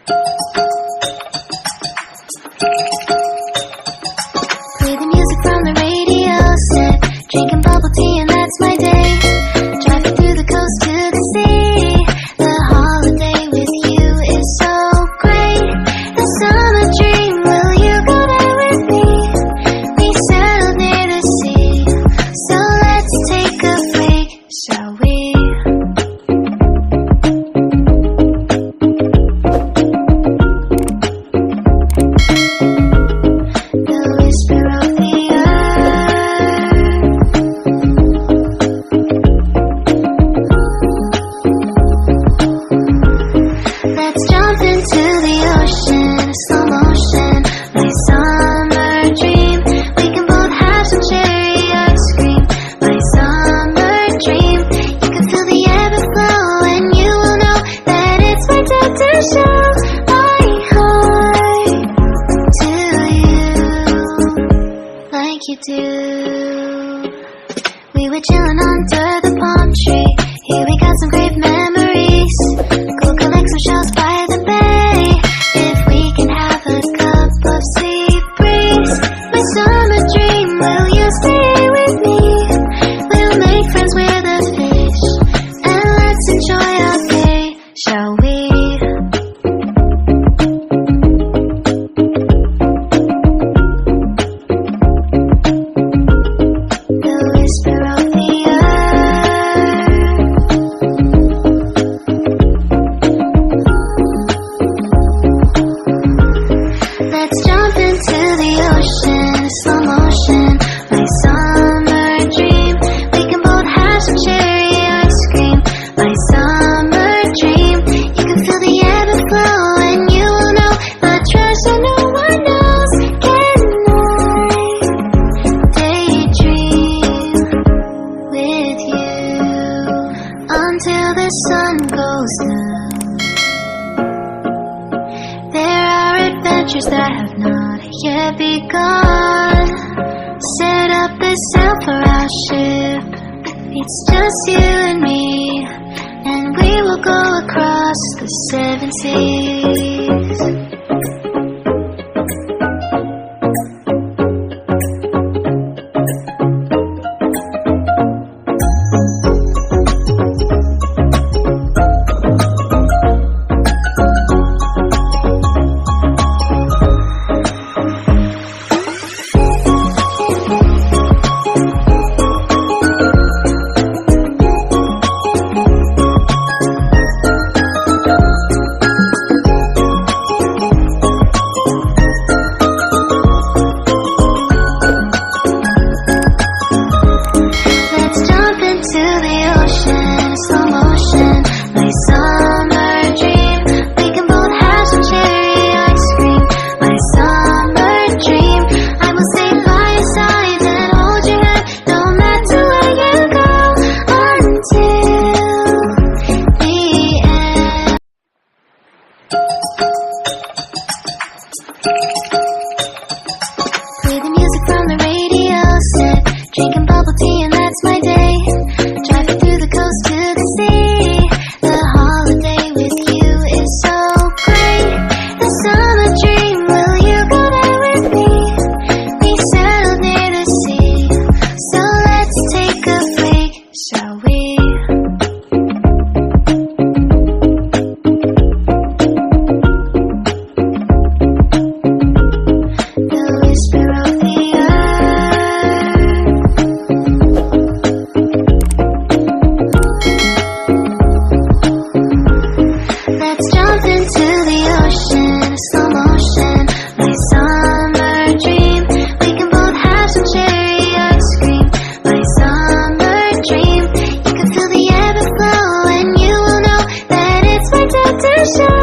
Play the music from the radio set, drinking bubble tea and that's my day. Driving through the coast to the sea, the holiday with you is so great. The summer dream, will you go there with me? We settled near the sea, so let's take a break, shall we? You do. We were chilling under the palm tree. Here we got some great memories. Go collect some shells by the bay. If we can have a cup of sea breeze. My summer dream, will you stay with me? We'll make friends with the fish, and let's enjoy our day, shall we? Until the sun goes down, there are adventures that have not yet begun. Set up the sail for our ship. It's just you and me, and we will go across the 7 seas. Drinking bubble tea and that's my day. Driving through the coast to the sea. The holiday with you is so great. The summer dream, will you go there with me? We settled near the sea, so let's take a break, shall we? The whisper of the show.